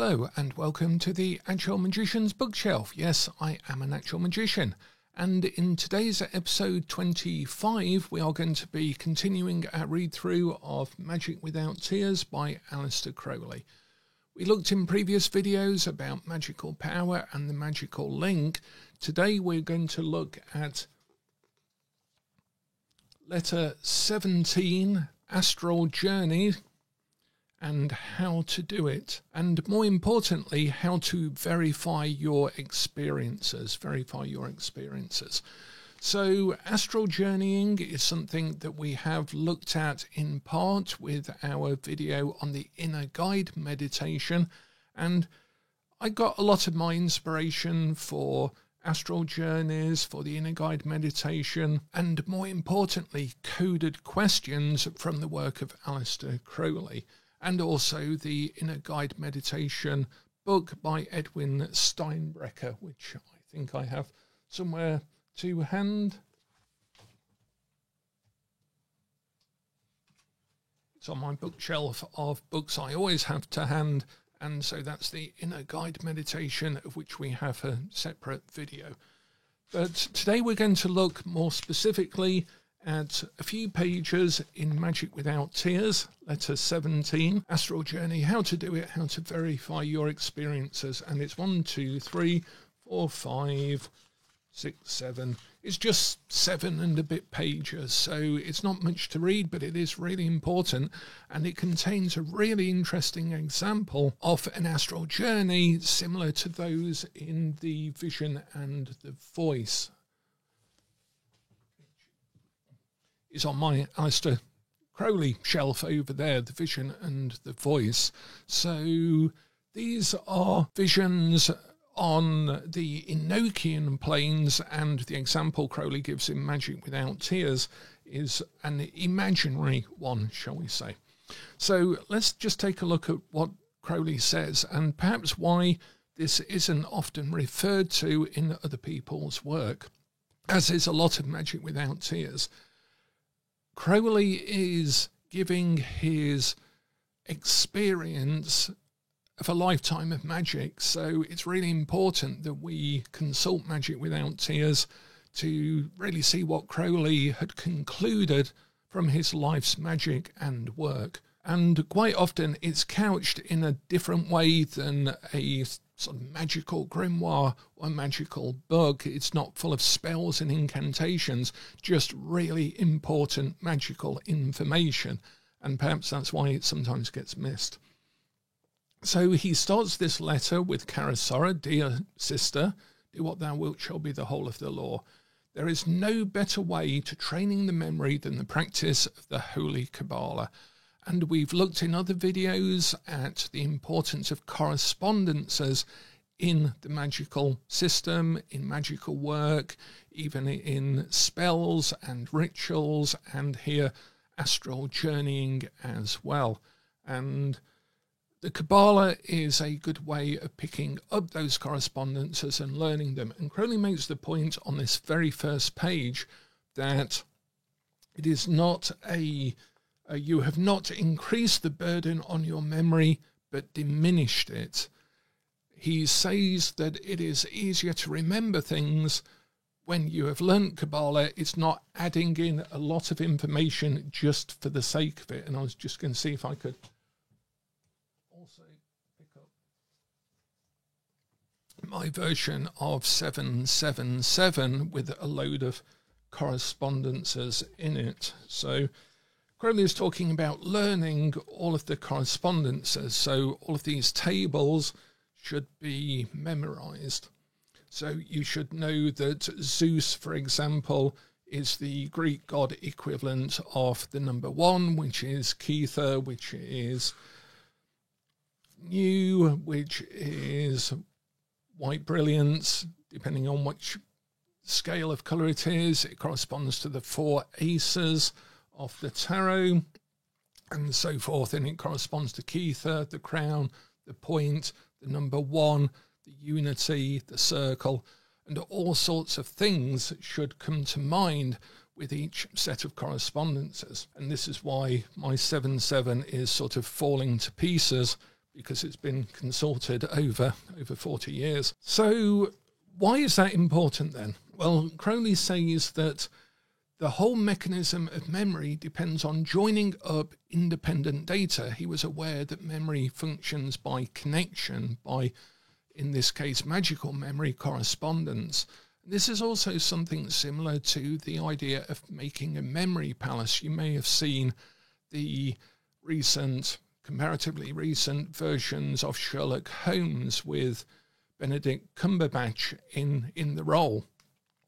Hello and welcome to the Actual Magician's Bookshelf. Yes, I am an actual magician. And in today's episode 25, we are going to be continuing our read-through of Magic Without Tears by Aleister Crowley. We looked in previous videos about magical power and the magical link. Today we're going to look at letter 17, Astral Journey, and how to do it, and more importantly, how to verify your experiences. So astral journeying is something that we have looked at in part with our video on the inner guide meditation, and I got a lot of my inspiration for astral journeys, for the inner guide meditation, and more importantly, coded questions from the work of Aleister Crowley, and also the Inner Guide Meditation book by Edwin Steinbrecher, which I think I have somewhere to hand. It's on my bookshelf of books I always have to hand, and so that's the Inner Guide Meditation, of which we have a separate video. But today we're going to look more specifically at a few pages in Magic Without Tears, letter 17, Astral Journey, how to do it, how to verify your experiences. And it's 1, 2, 3, 4, 5, 6, 7. It's just 7 and a bit pages, so it's not much to read, but it is really important. And it contains a really interesting example of an astral journey similar to those in the Vision and the Voice. Is on my Aleister Crowley shelf over there, the Vision and the Voice. So these are visions on the Enochian planes, and the example Crowley gives in Magic Without Tears is an imaginary one, shall we say. So let's just take a look at what Crowley says, and perhaps why this isn't often referred to in other people's work, as is a lot of Magic Without Tears. Crowley is giving his experience of a lifetime of magic, so it's really important that we consult Magic Without Tears to really see what Crowley had concluded from his life's magic and work. And quite often it's couched in a different way than a sort of magical grimoire or a magical book. It's not full of spells and incantations, just really important magical information. And perhaps that's why it sometimes gets missed. So he starts this letter with Karasora, "Dear sister, do what thou wilt shall be the whole of the law. There is no better way to training the memory than the practice of the Holy Kabbalah." And we've looked in other videos at the importance of correspondences in the magical system, in magical work, even in spells and rituals, and here astral journeying as well. And the Kabbalah is a good way of picking up those correspondences and learning them. And Crowley makes the point on this very first page that it is not you have not increased the burden on your memory, but diminished it. He says that it is easier to remember things when you have learnt Kabbalah. It's not adding in a lot of information just for the sake of it. And I was just going to see if I could also pick up my version of 777 with a load of correspondences in it. So Crowley is talking about learning all of the correspondences, so all of these tables should be memorized. So you should know that Zeus, for example, is the Greek god equivalent of the number 1, which is Kether, which is new, which is white brilliance, depending on which scale of colour it is. It corresponds to the 4 aces of the tarot, and so forth, and it corresponds to Kether, the crown, the point, the number 1, the unity, the circle, and all sorts of things should come to mind with each set of correspondences. And this is why my 7-7 is sort of falling to pieces, because it's been consulted over 40 years. So why is that important then? Well, Crowley says that the whole mechanism of memory depends on joining up independent data. He was aware that memory functions by connection, by, in this case, magical memory correspondence. This is also something similar to the idea of making a memory palace. You may have seen the comparatively recent versions of Sherlock Holmes with Benedict Cumberbatch in the role.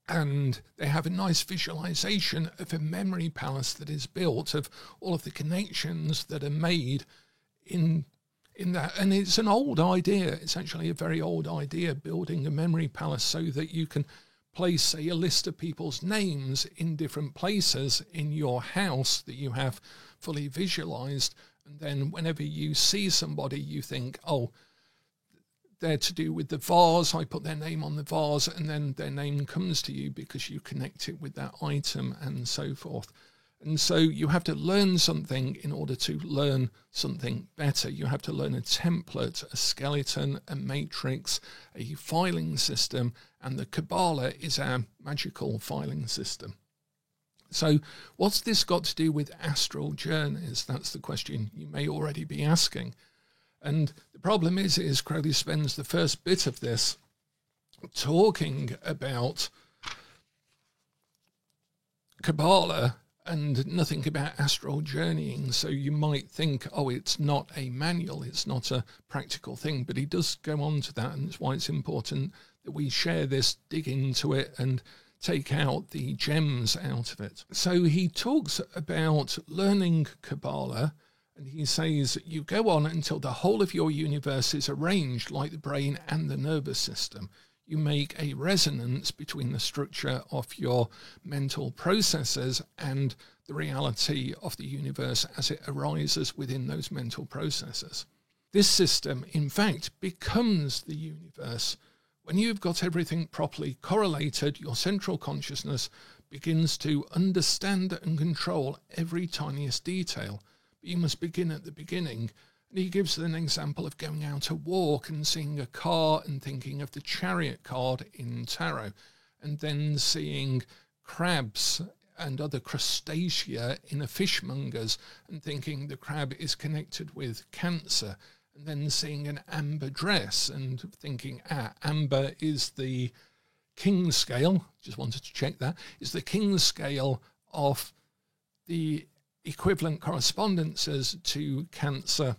And they have a nice visualization of a memory palace that is built, of all of the connections that are made in that. And it's an old idea. It's actually a very old idea, building a memory palace so that you can place, say, a list of people's names in different places in your house that you have fully visualized. And then whenever you see somebody, you think, oh, they're to do with the vase. I put their name on the vase, and then their name comes to you because you connect it with that item and so forth. And so you have to learn something in order to learn something better. You have to learn a template, a skeleton, a matrix, a filing system, and the Kabbalah is our magical filing system. So what's this got to do with astral journeys? That's the question you may already be asking. And the problem is Crowley spends the first bit of this talking about Kabbalah and nothing about astral journeying. So you might think, oh, it's not a manual, it's not a practical thing. But he does go on to that, and that's why it's important that we share this, dig into it, and take out the gems out of it. So he talks about learning Kabbalah, and he says, you go on until the whole of your universe is arranged like the brain and the nervous system. You make a resonance between the structure of your mental processes and the reality of the universe as it arises within those mental processes. This system, in fact, becomes the universe. When you've got everything properly correlated, your central consciousness begins to understand and control every tiniest detail. But you must begin at the beginning. And he gives an example of going out to walk and seeing a car and thinking of the chariot card in tarot, and then seeing crabs and other crustacea in a fishmonger's and thinking the crab is connected with Cancer, and then seeing an amber dress and thinking, amber is the king scale, just wanted to check that, is the king scale of the equivalent correspondences to Cancer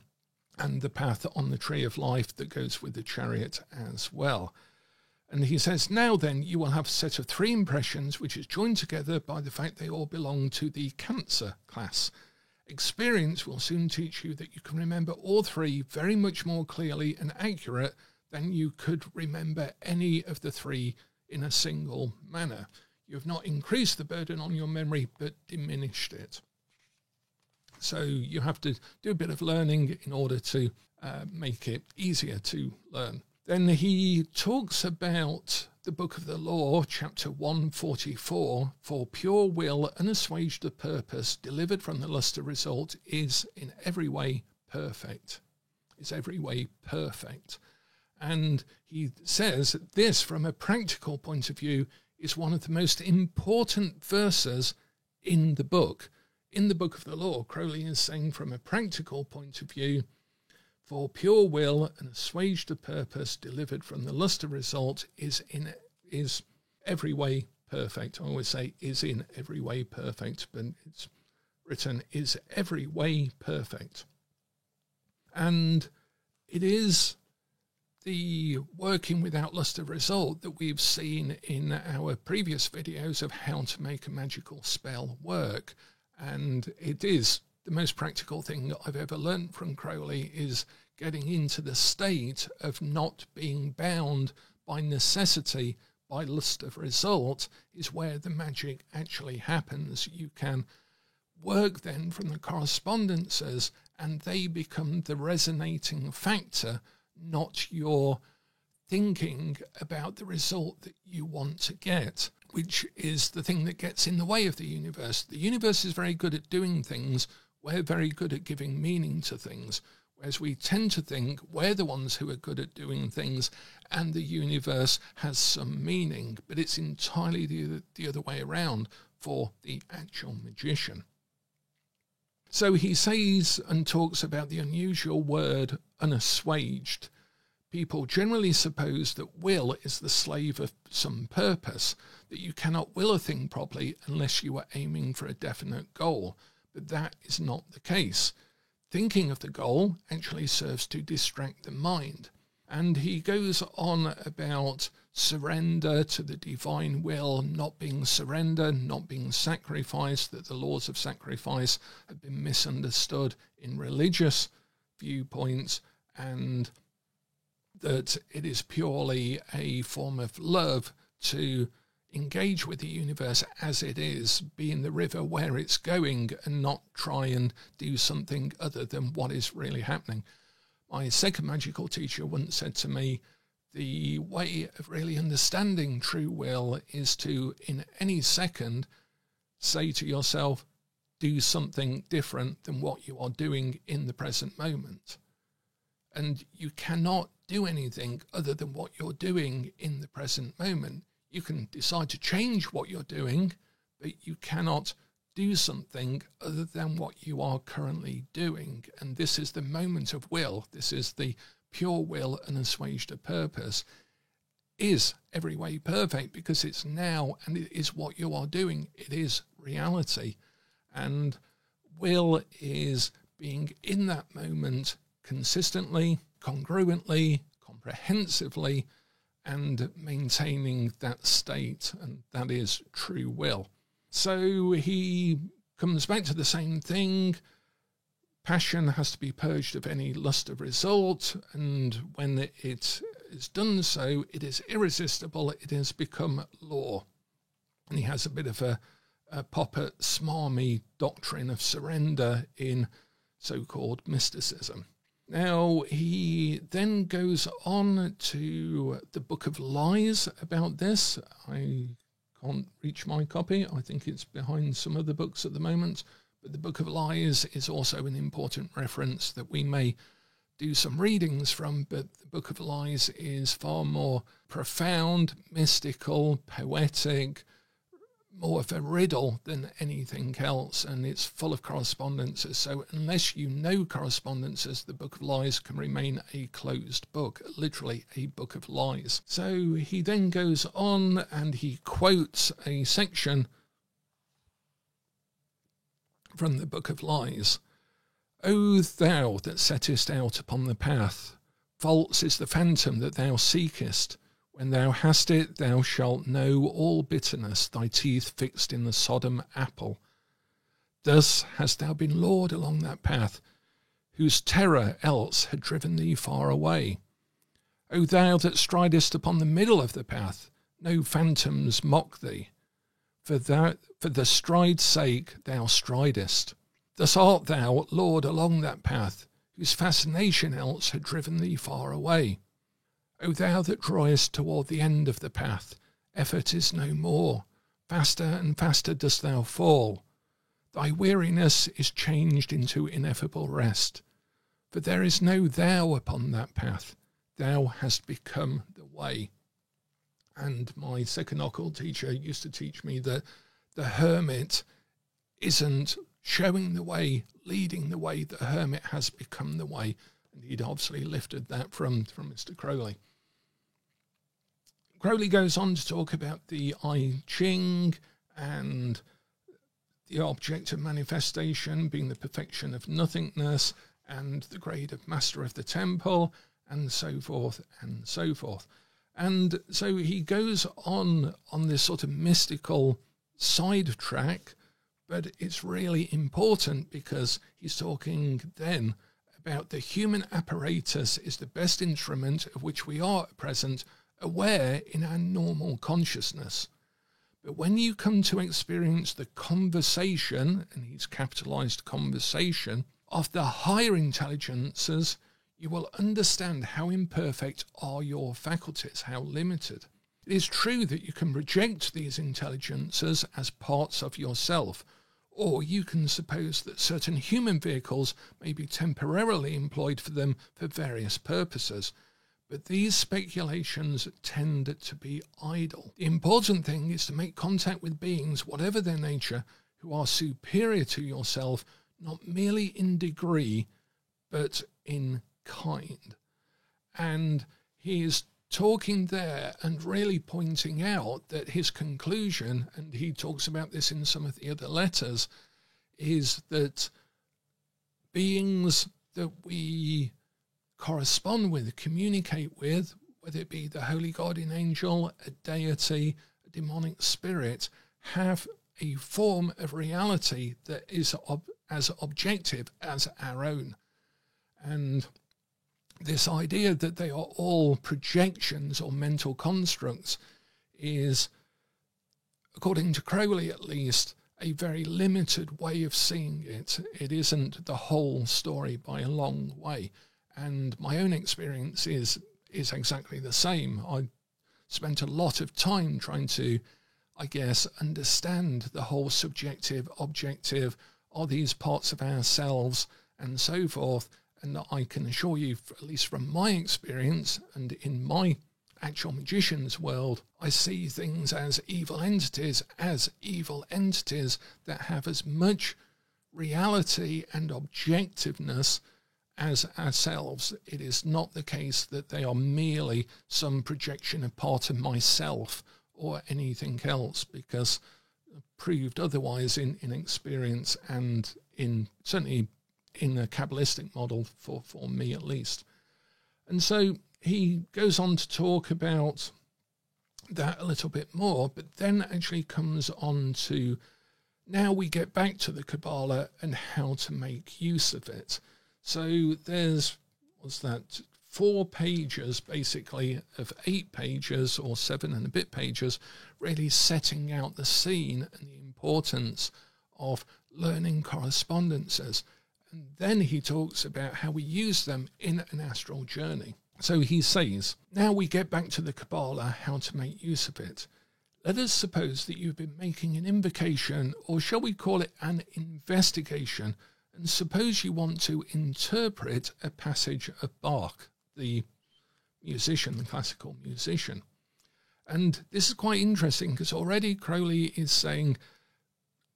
and the path on the tree of life that goes with the chariot as well. And he says, now then, you will have a set of 3 impressions which is joined together by the fact they all belong to the Cancer class. Experience will soon teach you that you can remember all 3 very much more clearly and accurate than you could remember any of the 3 in a single manner. You have not increased the burden on your memory, but diminished it. So you have to do a bit of learning in order to make it easier to learn. Then he talks about the Book of the Law, chapter 144, for pure will, unassuaged of purpose, delivered from the lustre result, is in every way perfect. Is every way perfect. And he says that this, from a practical point of view, is one of the most important verses in the book. In the Book of the Law, Crowley is saying from a practical point of view, for pure will and assuaged of purpose, delivered from the lustre result, is every way perfect. I always say is in every way perfect, but it's written is every way perfect. And it is the working without lustre result that we've seen in our previous videos of how to make a magical spell work. And it is the most practical thing that I've ever learned from Crowley, is getting into the state of not being bound by necessity, by lust of result, is where the magic actually happens. You can work then from the correspondences, and they become the resonating factor, not your thinking about the result that you want to get, which is the thing that gets in the way of the universe. The universe is very good at doing things. We're very good at giving meaning to things. Whereas we tend to think we're the ones who are good at doing things and the universe has some meaning, but it's entirely the other way around for the actual magician. So he says and talks about the unusual word unassuaged. People generally suppose that will is the slave of some purpose, that you cannot will a thing properly unless you are aiming for a definite goal, but that is not the case. Thinking of the goal actually serves to distract the mind. And he goes on about surrender to the divine will, not being surrender, not being sacrifice, that the laws of sacrifice have been misunderstood in religious viewpoints, and that it is purely a form of love to engage with the universe as it is, be in the river where it's going, and not try and do something other than what is really happening. My second magical teacher once said to me, the way of really understanding true will is to, in any second, say to yourself, do something different than what you are doing in the present moment. And you cannot do anything other than what you're doing in the present moment. You can decide to change what you're doing, but you cannot do something other than what you are currently doing. And this is the moment of will. This is the pure will unassuaged of purpose. Is every way perfect because it's now and it is what you are doing. It is reality. And will is being in that moment consistently, congruently, comprehensively, and maintaining that state, and that is true will. So he comes back to the same thing. Passion has to be purged of any lust of result, and when it is done so, it is irresistible, it has become law. And he has a bit of a pop at smarmy doctrine of surrender in so-called mysticism. Now, he then goes on to the Book of Lies about this. I can't reach my copy. I think it's behind some other books at the moment. But the Book of Lies is also an important reference that we may do some readings from. But the Book of Lies is far more profound, mystical, poetic, more of a riddle than anything else, and it's full of correspondences. So unless you know correspondences, the Book of Lies can remain a closed book, literally a book of lies. So he then goes on and he quotes a section from the Book of Lies. O thou that settest out upon the path, false is the phantom that thou seekest. When thou hast it, thou shalt know all bitterness, thy teeth fixed in the Sodom apple. Thus hast thou been lured along that path, whose terror else had driven thee far away. O thou that stridest upon the middle of the path, no phantoms mock thee, for the stride's sake thou stridest. Thus art thou lured along that path, whose fascination else had driven thee far away. O thou that drawest toward the end of the path, effort is no more, faster and faster dost thou fall. Thy weariness is changed into ineffable rest. For there is no thou upon that path, thou hast become the way. And my second occult teacher used to teach me that the hermit isn't showing the way, leading the way, the hermit has become the way. And he'd obviously lifted that from Mr. Crowley. Crowley goes on to talk about the I Ching and the object of manifestation being the perfection of nothingness and the grade of master of the temple and so forth and so forth. And so he goes on this sort of mystical side track, but it's really important because he's talking then about the human apparatus is the best instrument of which we are at present aware in our normal consciousness. But when you come to experience the conversation, and he's capitalized conversation, of the higher intelligences, you will understand how imperfect are your faculties, how limited. It is true that you can reject these intelligences as parts of yourself, Or you can suppose that certain human vehicles may be temporarily employed for them for various purposes. But these speculations tend to be idle. The important thing is to make contact with beings, whatever their nature, who are superior to yourself, not merely in degree, but in kind. And he is talking there and really pointing out that his conclusion, and he talks about this in some of the other letters, is that beings that we correspond with, communicate with, whether it be the holy guardian angel, a deity, a demonic spirit, have a form of reality that is as objective as our own. And this idea that they are all projections or mental constructs is, according to Crowley at least, a very limited way of seeing it. It isn't the whole story by a long way. And my own experience is exactly the same. I spent a lot of time trying to, I guess, understand the whole subjective, objective, are these parts of ourselves and so forth. And I can assure you, at least from my experience and in my actual magician's world, I see things as evil entities that have as much reality and objectiveness as ourselves. It is not the case that they are merely some projection of part of myself or anything else, because proved otherwise in experience and in certainly in a Kabbalistic model for me at least. And so he goes on to talk about that a little bit more, but then actually comes on to, now we get back to the Kabbalah and how to make use of it. So there's, 4 pages basically of 8 pages or 7 and a bit pages, really setting out the scene and the importance of learning correspondences. And then he talks about how we use them in an astral journey. So he says, now we get back to the Kabbalah, how to make use of it. Let us suppose that you've been making an invocation, or shall we call it an investigation, and suppose you want to interpret a passage of Bach, the musician, the classical musician. And this is quite interesting because already Crowley is saying,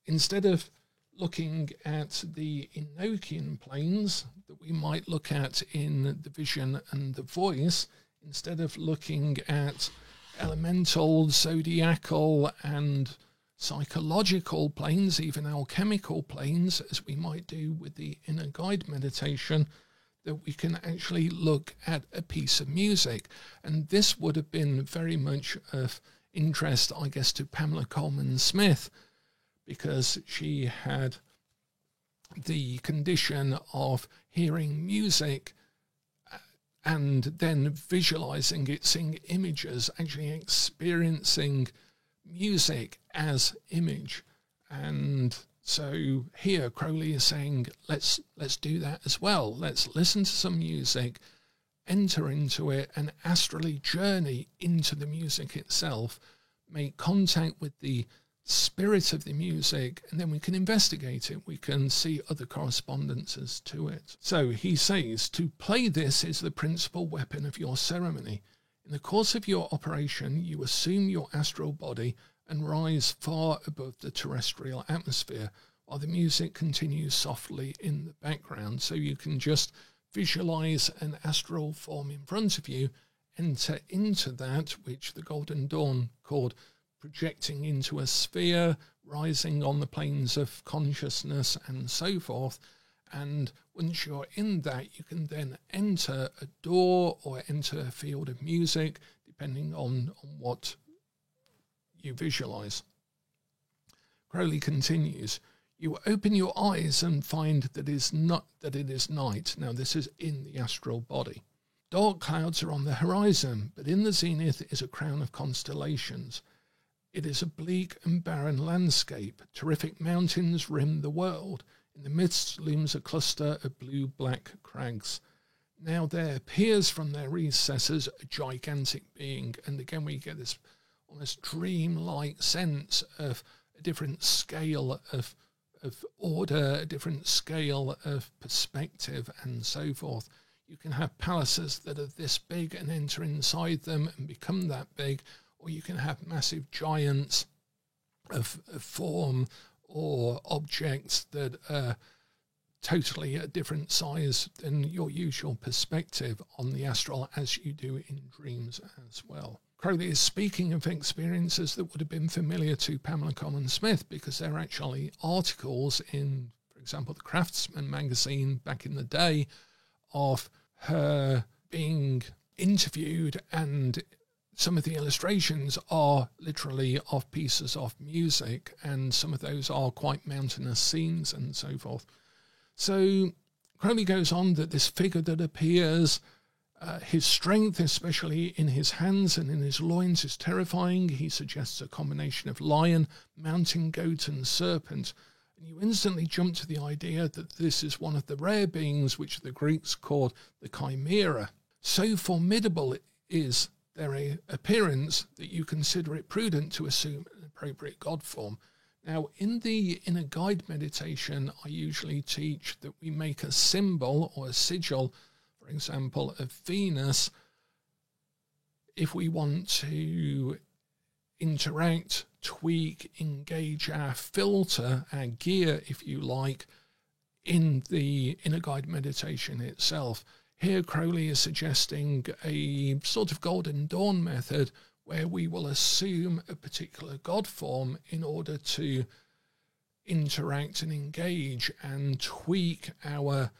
instead of looking at the Enochian planes that we might look at in the vision and the voice, instead of looking at elemental, zodiacal and psychological planes, even alchemical planes, as we might do with the inner guide meditation, that we can actually look at a piece of music. And this would have been very much of interest, I guess, to Pamela Coleman Smith, because she had the condition of hearing music and then visualizing it, seeing images, actually experiencing music as image. And so here Crowley is saying, let's do that as well. Let's listen to some music, enter into it, and astrally journey into the music itself, make contact with the spirit of the music, and then we can investigate it. We can see other correspondences to it. So he says, to play this is the principal weapon of your ceremony. In the course of your operation, you assume your astral body and rise far above the terrestrial atmosphere, while the music continues softly in the background. So you can just visualize an astral form in front of you, enter into that, which the Golden Dawn called projecting into a sphere, rising on the planes of consciousness and so forth. And once you're in that, you can then enter a door or enter a field of music, depending on what you visualize. Crowley continues, you open your eyes and find that it is night. Now this is in the astral body. Dark clouds are on the horizon, but in the zenith is a crown of constellations. It is a bleak and barren landscape. Terrific mountains rim the world. In the midst looms a cluster of blue-black crags. Now there appears from their recesses a gigantic being, and again we get this almost dream-like sense of a different scale of of order, a different scale of perspective, and so forth. You can have palaces that are this big and enter inside them and become that big, or you can have massive giants of form or objects that are totally a different size than your usual perspective on the astral, as you do in dreams as well. Crowley is speaking of experiences that would have been familiar to Pamela Colman Smith, because there are actually articles in, for example, the Craftsman magazine back in the day of her being interviewed, and some of the illustrations are literally of pieces of music, and some of those are quite mountainous scenes and so forth. So Crowley goes on that this figure that appears, his strength, especially in his hands and in his loins, is terrifying. He suggests a combination of lion, mountain goat, and serpent. And you instantly jump to the idea that this is one of the rare beings which the Greeks called the Chimera. So formidable is their appearance that you consider it prudent to assume an appropriate god form. Now, in the Inner Guide meditation, I usually teach that we make a symbol or a sigil, for example, of Venus, if we want to interact, tweak, engage our filter, our gear, if you like, in the Inner Guide meditation itself. Here, Crowley is suggesting a sort of Golden Dawn method where we will assume a particular god form in order to interact and engage and tweak our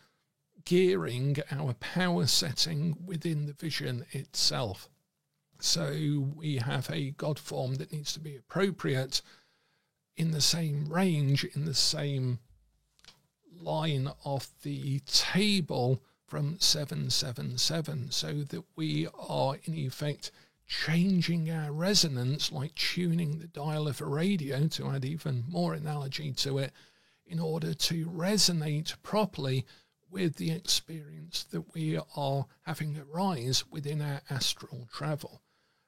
gearing, our power setting within the vision itself. So we have a god form that needs to be appropriate in the same range, in the same line of the table from 777, so that we are in effect changing our resonance, like tuning the dial of a radio, to add even more analogy to it, in order to resonate properly with the experience that we are having arise within our astral travel.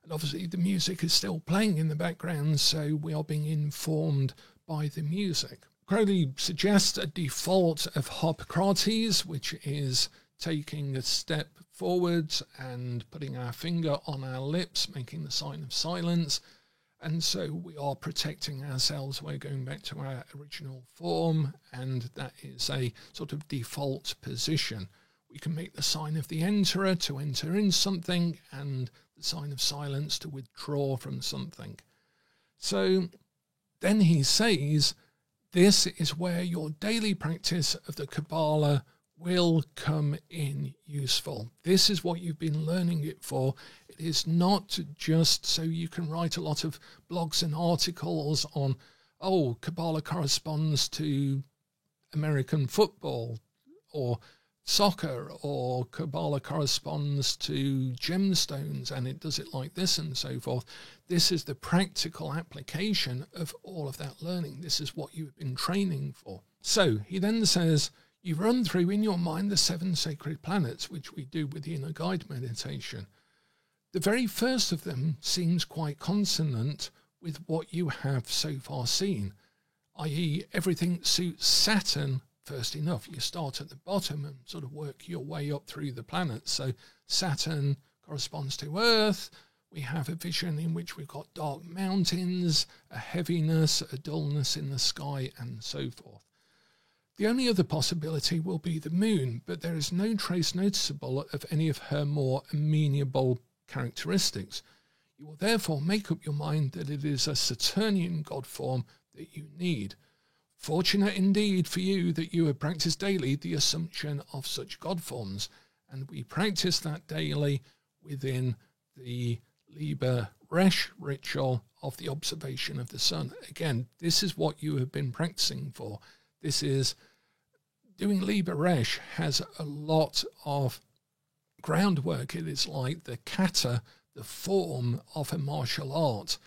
And obviously the music is still playing in the background, so we are being informed by the music. Crowley suggests a default of Harpocrates, which is taking a step forwards and putting our finger on our lips, making the sign of silence. And so we are protecting ourselves. We're going back to our original form, and that is a sort of default position. We can make the sign of the Enterer to enter in something, and the sign of silence to withdraw from something. So then he says, this is where your daily practice of the Kabbalah will come in useful. This is what you've been learning it for. It is not just so you can write a lot of blogs and articles on, oh, Kabbalah corresponds to American football or soccer, or Kabbalah corresponds to gemstones and it does it like this and so forth. This is the practical application of all of that learning. This is what you've been training for. So he then says, you run through in your mind the 7 sacred planets, which we do with the Inner Guide meditation. The very first of them seems quite consonant with what you have so far seen, i.e. everything suits Saturn first enough. You start at the bottom and sort of work your way up through the planets. So Saturn corresponds to Earth. We have a vision in which we've got dark mountains, a heaviness, a dullness in the sky, and so forth. The only other possibility will be the moon, but there is no trace noticeable of any of her more amenable characteristics. You will therefore make up your mind that it is a Saturnian god form that you need. Fortunate indeed for you that you have practiced daily the assumption of such god forms, and we practice that daily within the Liber Resh ritual of the observation of the sun. Again, this is what you have been practicing for. This is doing Liber Resh has a lot of groundwork. It is like the kata, the form of a martial art.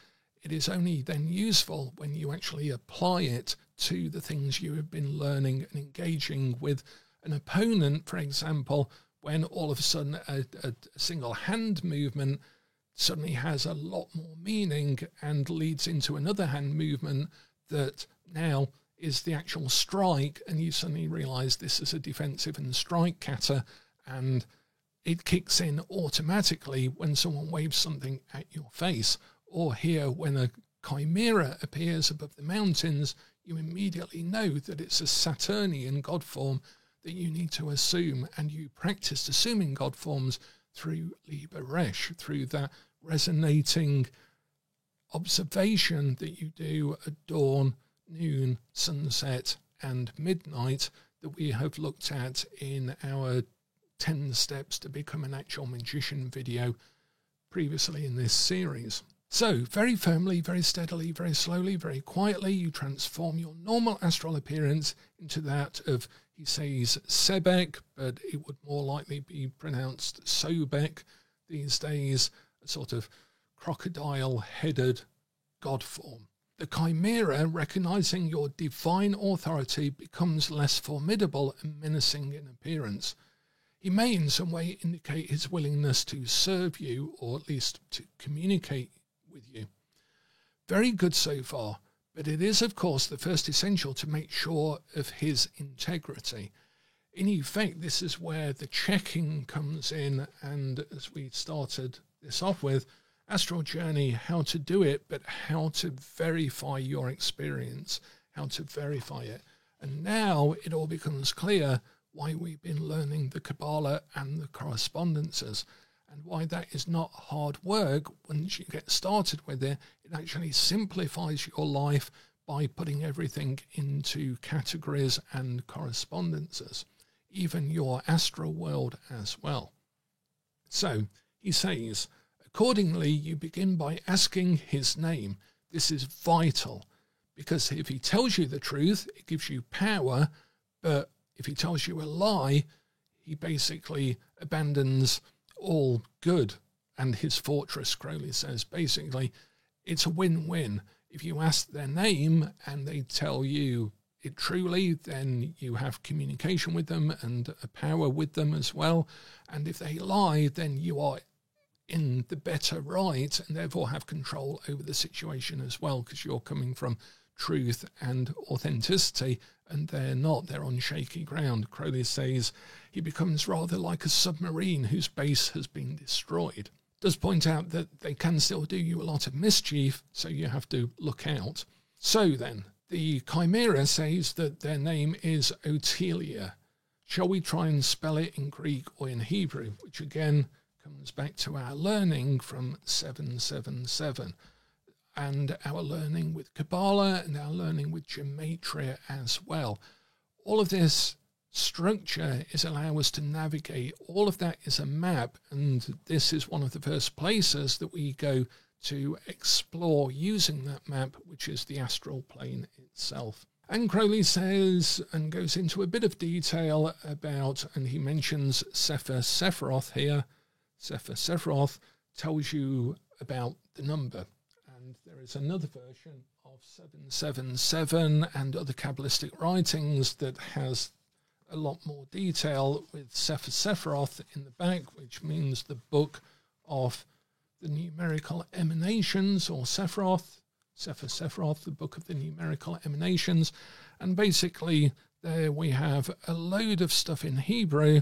It is only then useful when you actually apply it to the things you have been learning and engaging with an opponent, for example, when all of a sudden a single hand movement suddenly has a lot more meaning and leads into another hand movement that now is the actual strike, and you suddenly realise this is a defensive and strike kata, and it kicks in automatically when someone waves something at your face. Or here, when a chimera appears above the mountains, you immediately know that it's a Saturnian god form that you need to assume, and you practiced assuming god forms through Liber Resh, through that resonating observation that you do at dawn, noon, sunset and midnight that we have looked at in our 10 steps to become an actual magician video previously in this series. So very firmly, very steadily, very slowly, very quietly, you transform your normal astral appearance into that of, he says, Sebek, but it would more likely be pronounced Sobek these days, a sort of crocodile-headed god form. The chimera, recognizing your divine authority, becomes less formidable and menacing in appearance. He may in some way indicate his willingness to serve you, or at least to communicate with you. Very good so far, but it is of course the first essential to make sure of his integrity. In effect, this is where the checking comes in, and as we started this off with, Astral Journey, how to do it, but how to verify your experience, how to verify it. And now it all becomes clear why we've been learning the Kabbalah and the correspondences, and why that is not hard work. Once you get started with it, it actually simplifies your life by putting everything into categories and correspondences, even your astral world as well. So he says, accordingly, you begin by asking his name. This is vital, because if he tells you the truth, it gives you power, but if he tells you a lie, he basically abandons all good. And his fortress, Crowley says, basically, it's a win-win. If you ask their name and they tell you it truly, then you have communication with them and a power with them as well. And if they lie, then you are in the better right and therefore have control over the situation as well, because you're coming from truth and authenticity, and they're not. They're on shaky ground. Crowley says he becomes rather like a submarine whose base has been destroyed. Does point out that they can still do you a lot of mischief, so you have to look out. So then, the Chimera says that their name is Otelia. Shall we try and spell it in Greek or in Hebrew, which again comes back to our learning from 777. And our learning with Kabbalah and our learning with Gematria as well. All of this structure is allow us to navigate. All of that is a map, and this is one of the first places that we go to explore using that map, which is the astral plane itself. And Crowley says, and goes into a bit of detail about, and he mentions Sefer Sephiroth here. Sefer Sephiroth tells you about the number. And there is another version of 777 and other Kabbalistic writings that has a lot more detail with Sefer Sephiroth in the back, which means the book of the numerical emanations, or Sephiroth, Sefer Sephiroth, the book of the numerical emanations. And basically there we have a load of stuff in Hebrew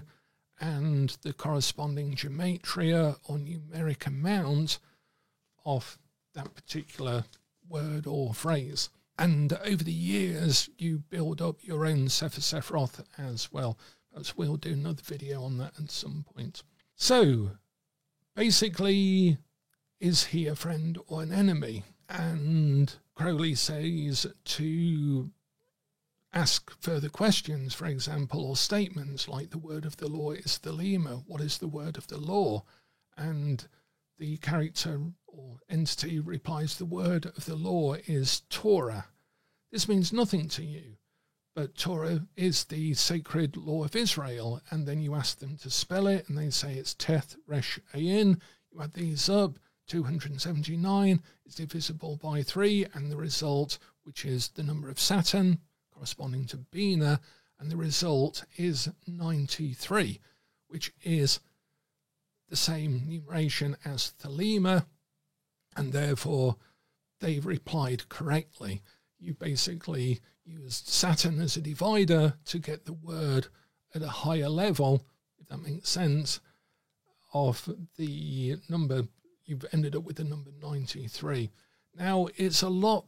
and the corresponding gematria or numeric amount of that particular word or phrase. And over the years, you build up your own Sefer Sephiroth as well. Perhaps we'll do another video on that at some point. So, basically, is he a friend or an enemy? And Crowley says to ask further questions, for example, or statements like the word of the law is thelema. What is the word of the law? And the character or entity replies, the word of the law is Torah. This means nothing to you, but Torah is the sacred law of Israel. And then you ask them to spell it, and they say it's Teth Resh Ayin. You add these up, 279 is divisible by 3, and the result, which is the number of Saturn, corresponding to Bina, and the result is 93, which is the same numeration as thelema, and therefore they've replied correctly. you basically used Saturn as a divider to get the word at a higher level, if that makes sense, of the number. You've ended up with the number 93. Now, it's a lot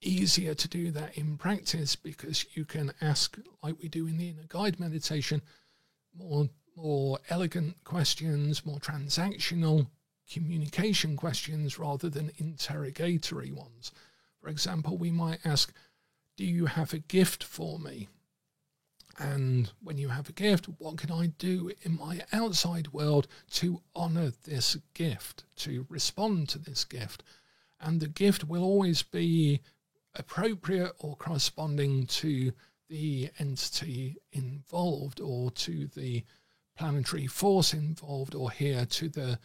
easier to do that in practice because you can ask, like we do in the Inner Guide meditation, more elegant questions, more transactional communication questions rather than interrogatory ones. For example, we might ask, do you have a gift for me? And when you have a gift, what can I do in my outside world to honour this gift, to respond to this gift? And the gift will always be appropriate or corresponding to the entity involved, or to the planetary force involved, or here to the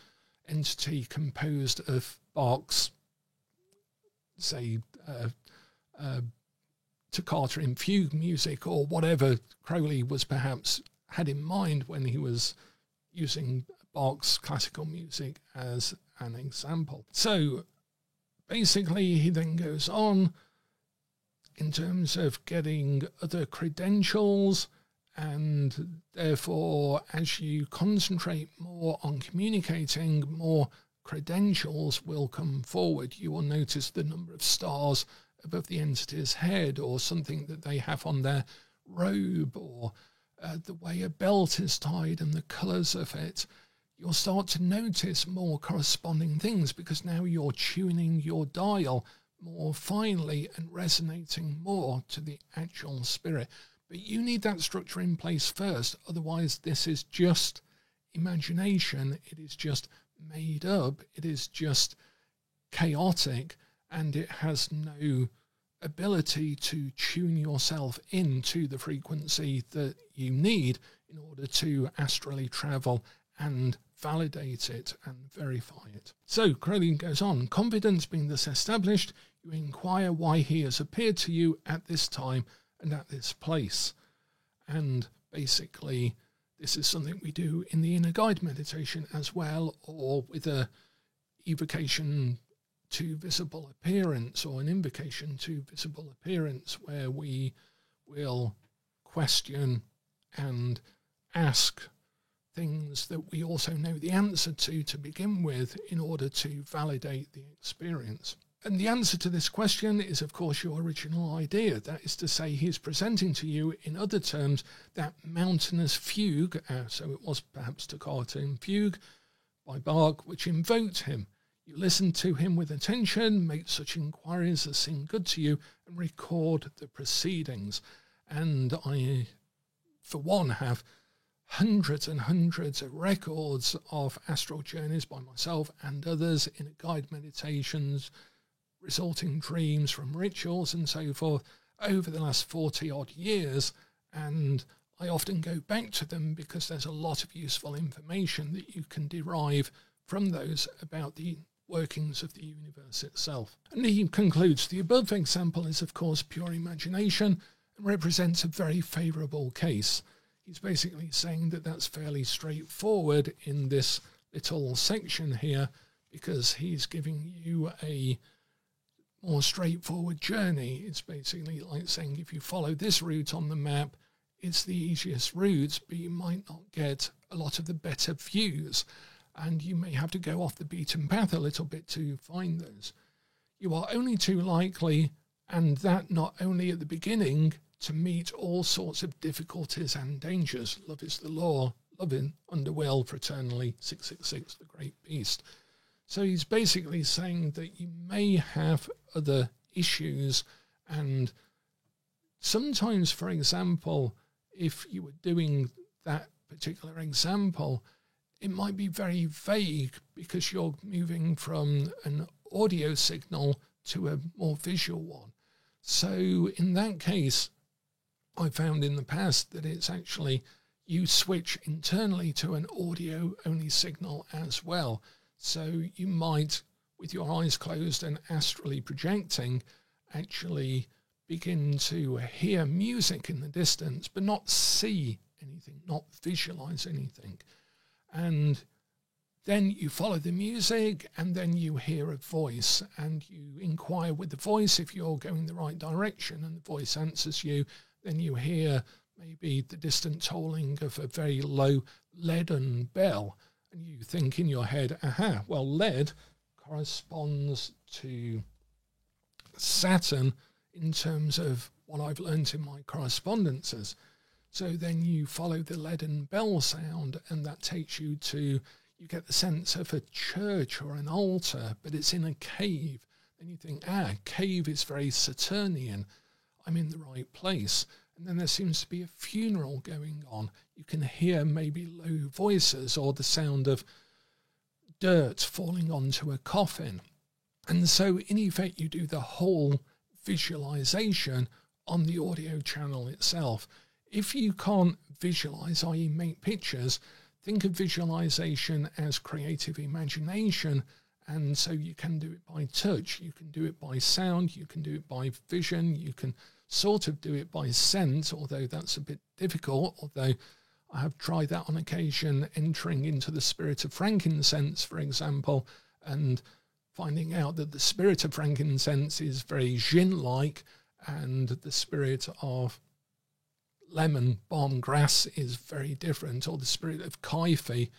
entity composed of Bach's, say, toccata in fugue music, or whatever Crowley was perhaps had in mind when he was using Bach's classical music as an example. So basically he then goes on in terms of getting other credentials, and therefore as you concentrate more on communicating, more credentials will come forward. You will notice the number of stars above the entity's head, or something that they have on their robe, or the way a belt is tied and the colours of it. You'll start to notice more corresponding things because now you're tuning your dial more finely and resonating more to the actual spirit. But you need that structure in place first, otherwise this is just imagination, it is just made up, it is just chaotic, and it has no ability to tune yourself into the frequency that you need in order to astrally travel and validate it and verify it. So Crowley goes on, confidence being thus established, you inquire why he has appeared to you at this time and at this place. And basically this is something we do in the Inner Guide meditation as well, or with a evocation to visible appearance, or an invocation to visible appearance, where we will question and ask things that we also know the answer to begin with, in order to validate the experience. And the answer to this question is, of course, your original idea. That is to say, he's presenting to you, in other terms, that mountainous fugue, so it was perhaps Toccata in Fugue by Bach, which invoked him. You listen to him with attention, make such inquiries as seem good to you, and record the proceedings. And I, for one, have hundreds and hundreds of records of astral journeys by myself and others, in guide meditations, resulting dreams from rituals and so forth, over the last 40 odd years, and I often go back to them because there's a lot of useful information that you can derive from those about the workings of the universe itself. And he concludes, the above example is of course pure imagination and represents a very favourable case. He's basically saying that that's fairly straightforward in this little section here, because he's giving you a more straightforward journey. It's basically like saying, if you follow this route on the map, it's the easiest route, but you might not get a lot of the better views, and you may have to go off the beaten path a little bit to find those. You are only too likely, and that not only at the beginning, to meet all sorts of difficulties and dangers. Love is the law, loving underwell fraternally, 666, the great beast. So he's basically saying that you may have other issues, and sometimes, for example, if you were doing that particular example, it might be very vague because you're moving from an audio signal to a more visual one. So in that case, I found in the past that it's actually, you switch internally to an audio-only signal as well. So you might, with your eyes closed and astrally projecting, actually begin to hear music in the distance, but not see anything, not visualize anything. And Then you follow the music, and then you hear a voice, and you inquire with the voice if you're going the right direction, and the voice answers you. Then you hear maybe the distant tolling of a very low leaden bell, and you think in your head, aha, well, lead corresponds to Saturn in terms of what I've learned in my correspondences. So then you follow the leaden bell sound, and that takes you to, you get the sense of a church or an altar, but it's in a cave. And you think, cave is very Saturnian. I'm in the right place. And then there seems to be a funeral going on. You can hear maybe low voices or the sound of dirt falling onto a coffin. And so in effect, you do the whole visualization on the audio channel itself. If you can't visualize, i.e. make pictures, think of visualization as creative imagination. And so you can do it by touch, you can do it by sound, you can do it by vision, you can sort of do it by scent, although that's a bit difficult, although I have tried that on occasion, entering into the spirit of frankincense, for example, and finding out that the spirit of frankincense is very Jinn-like, and the spirit of lemon balm grass is very different, or the spirit of Kaifi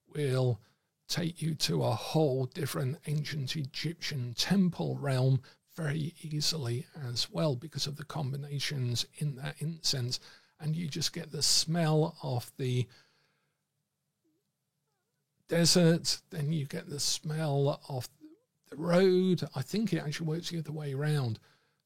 will take you to a whole different ancient Egyptian temple realm very easily as well, because of the combinations in that incense. And you just get the smell of the desert, then you get the smell of the road. I think it actually works the other way around.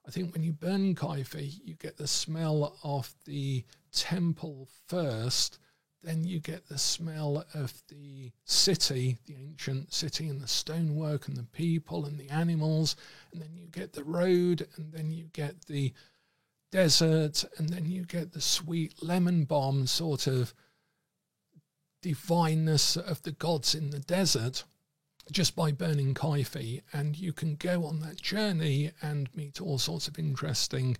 I think when you burn Kaifi, you get the smell of the temple first, then you get the smell of the city, the ancient city, and the stonework and the people and the animals, and then you get the road, and then you get the desert, and then you get the sweet lemon balm sort of divineness of the gods in the desert, just by burning Kaifi. And you can go on that journey and meet all sorts of interesting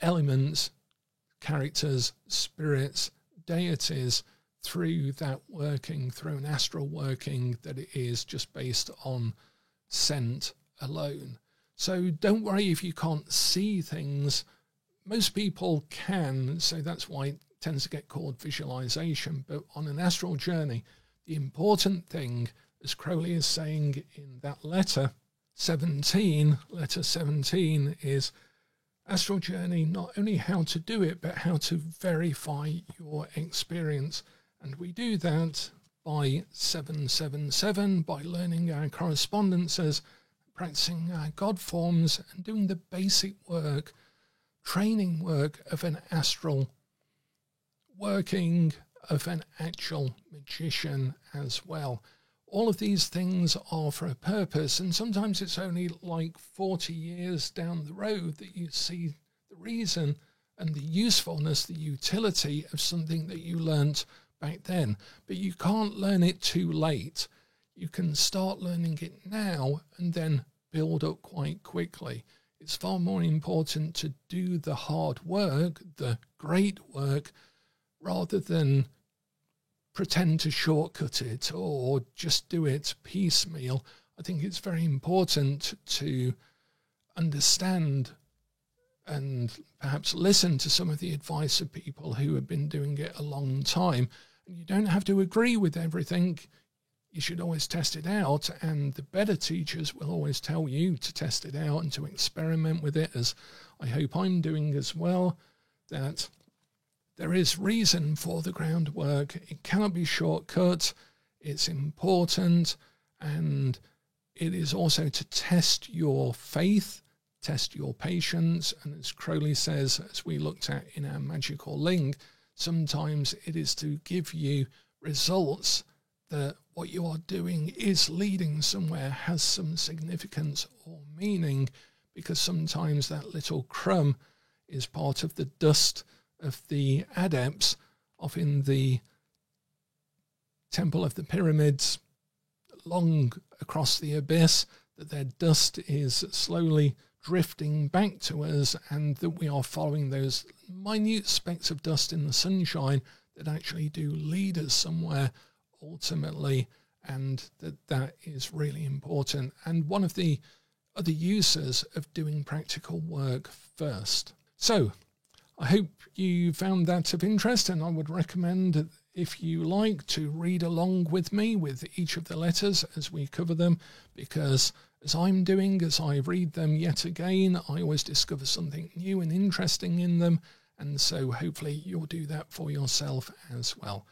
elements, characters, spirits, deities, through that working, through an astral working that it is just based on scent alone. So don't worry if you can't see things. Most people can, so that's why it tends to get called visualization. But on an astral journey, the important thing, as Crowley is saying in that letter 17, is astral journey, not only how to do it, but how to verify your experience. And we do that by 777, by learning our correspondences, practicing our God forms, and doing the basic work, training work of an astral working, of an actual magician as well. All of these things are for a purpose, and sometimes it's only like 40 years down the road that you see the reason and the usefulness, the utility of something that you learnt back then. But you can't learn it too late. You can start learning it now and then build up quite quickly. It's far more important to do the hard work, the great work, rather than pretend to shortcut it or just do it piecemeal. I think it's very important to understand and perhaps listen to some of the advice of people who have been doing it a long time. And you don't have to agree with everything. You should always test it out, and the better teachers will always tell you to test it out and to experiment with it, as I hope I'm doing as well, that there is reason for the groundwork. It cannot be shortcut. It's important, and it is also to test your faith, test your patience, and as Crowley says, as we looked at in our magical link, sometimes it is to give you results that what you are doing is leading somewhere, has some significance or meaning, because sometimes that little crumb is part of the dust of the adepts off in the Temple of the Pyramids, long across the abyss, that their dust is slowly drifting back to us, and that we are following those minute specks of dust in the sunshine that actually do lead us somewhere ultimately. and that is really important, and one of the other uses of doing practical work first. So I hope you found that of interest, and I would recommend, if you like, to read along with me with each of the letters as we cover them, because as I'm doing, as I read them yet again, I always discover something new and interesting in them, and so hopefully you'll do that for yourself as well.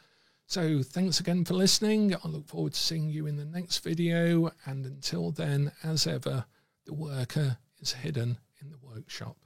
So thanks again for listening. I look forward to seeing you in the next video, and until then, as ever, the worker is hidden in the workshop.